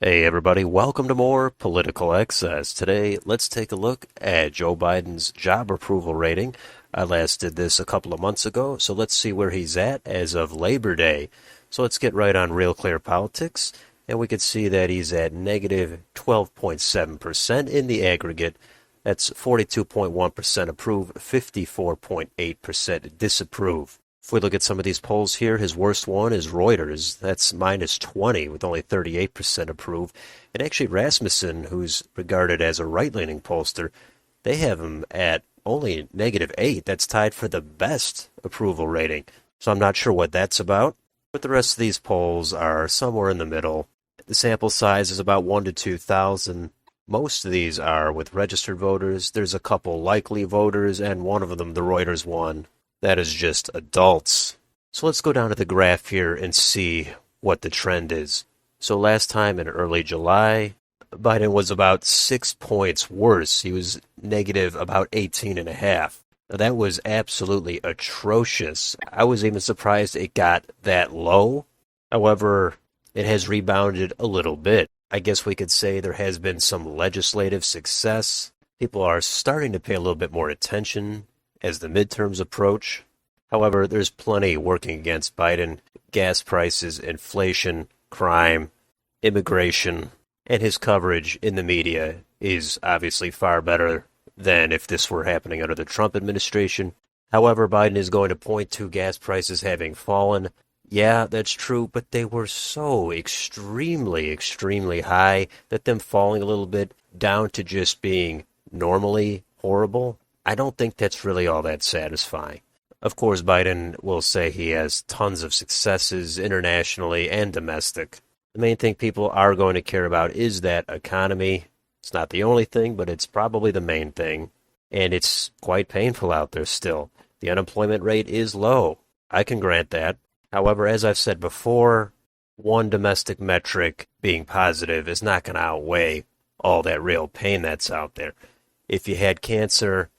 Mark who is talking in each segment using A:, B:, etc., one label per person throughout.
A: Hey everybody, welcome to more Political Excess. Today, let's take a look at Joe Biden's job approval rating. I last did this a couple of months ago, so let's see where he's at as of Labor Day. So let's get right on RealClearPolitics, and we can see that he's at negative 12.7% in the aggregate. That's 42.1% approve, 54.8% disapprove. If we look at some of these polls here, his worst one is Reuters. That's minus 20 with only 38% approve. And actually Rasmussen, who's regarded as a right-leaning pollster, they have him at only negative 8. That's tied for the best approval rating. So I'm not sure what that's about. But the rest of these polls are somewhere in the middle. The sample size is about 1 to 2,000. Most of these are with registered voters. There's a couple likely voters, and one of them, the Reuters one, that is just adults. So let's go down to the graph here and see what the trend is. So last time in early July, Biden was about 6 points worse. He was negative about 18.5. Now, that was absolutely atrocious. I was even surprised it got that low. However, it has rebounded a little bit. I guess we could say there has been some legislative success. People are starting to pay a little bit more attention as the midterms approach. However, there's plenty working against Biden. Gas prices, inflation, crime, immigration, and his coverage in the media is obviously far better than if this were happening under the Trump administration. However, Biden is going to point to gas prices having fallen. Yeah, that's true, but they were so extremely high that them falling a little bit down to just being normally horrible, I don't think that's really all that satisfying. Of course, Biden will say he has tons of successes internationally and domestic. The main thing people are going to care about is that economy. It's not the only thing, but it's probably the main thing. And it's quite painful out there still. The unemployment rate is low. I can grant that. However, as I've said before, one domestic metric being positive is not going to outweigh all that real pain that's out there. If you had cancer,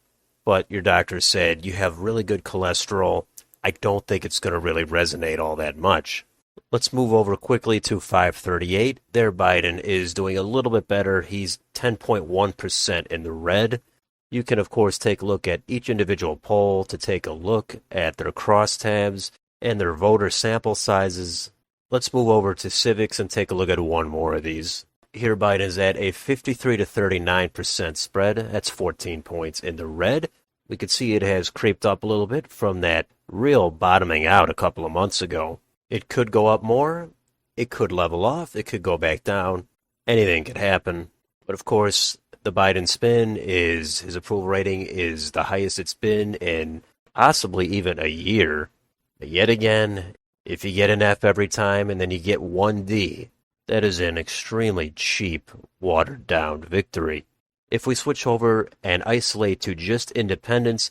A: but your doctor said you have really good cholesterol, I don't think it's going to really resonate all that much. Let's move over quickly to 538. There, Biden is doing a little bit better. He's 10.1% in the red. You can, of course, take a look at each individual poll to take a look at their crosstabs and their voter sample sizes. Let's move over to Civiqs and take a look at one more of these. Here, Biden is at a 53 to 39% spread. That's 14 points in the red. We could see it has creeped up a little bit from that real bottoming out a couple of months ago. It could go up more. It could level off. It could go back down. Anything could happen. But of course, the Biden spin is his approval rating is the highest it's been in possibly even a year. But yet again, if you get an F every time and then you get one D, that is an extremely cheap, watered-down victory. If we switch over and isolate to just independents,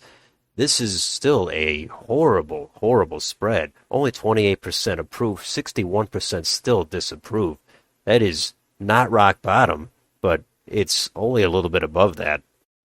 A: this is still a horrible spread. Only 28% approve, 61% still disapprove. That is not rock bottom, but it's only a little bit above that.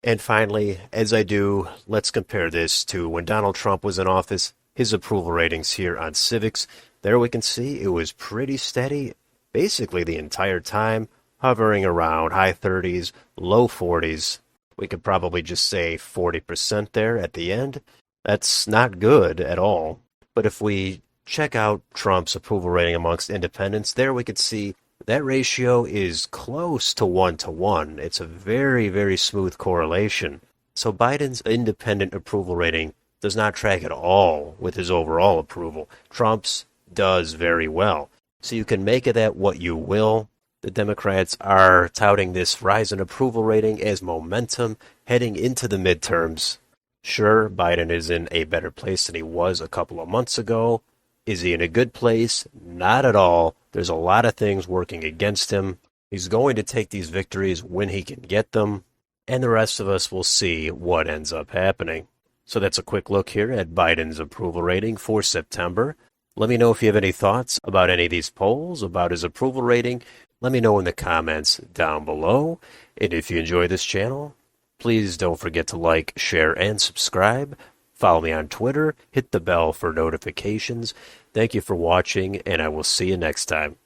A: And finally, as I do, let's compare this to when Donald Trump was in office. His approval ratings here on Civiqs. There we can see it was pretty steady basically the entire time, hovering around high 30s, low 40s. We could probably just say 40% there at the end. That's not good at all. But if we check out Trump's approval rating amongst independents, there we could see that ratio is close to 1-to-1. It's a very smooth correlation. So Biden's independent approval rating does not track at all with his overall approval. Trump's does very well. So you can make of that what you will. The Democrats are touting this rise in approval rating as momentum heading into the midterms. Sure, Biden is in a better place than he was a couple of months ago. Is he in a good place? Not at all. There's a lot of things working against him. He's going to take these victories when he can get them, and the rest of us will see what ends up happening. So that's a quick look here at Biden's approval rating for September. Let me know if you have any thoughts about any of these polls, about his approval rating. Let me know in the comments down below. And if you enjoy this channel, please don't forget to like, share, and subscribe. Follow me on Twitter. Hit the bell for notifications. Thank you for watching, and I will see you next time.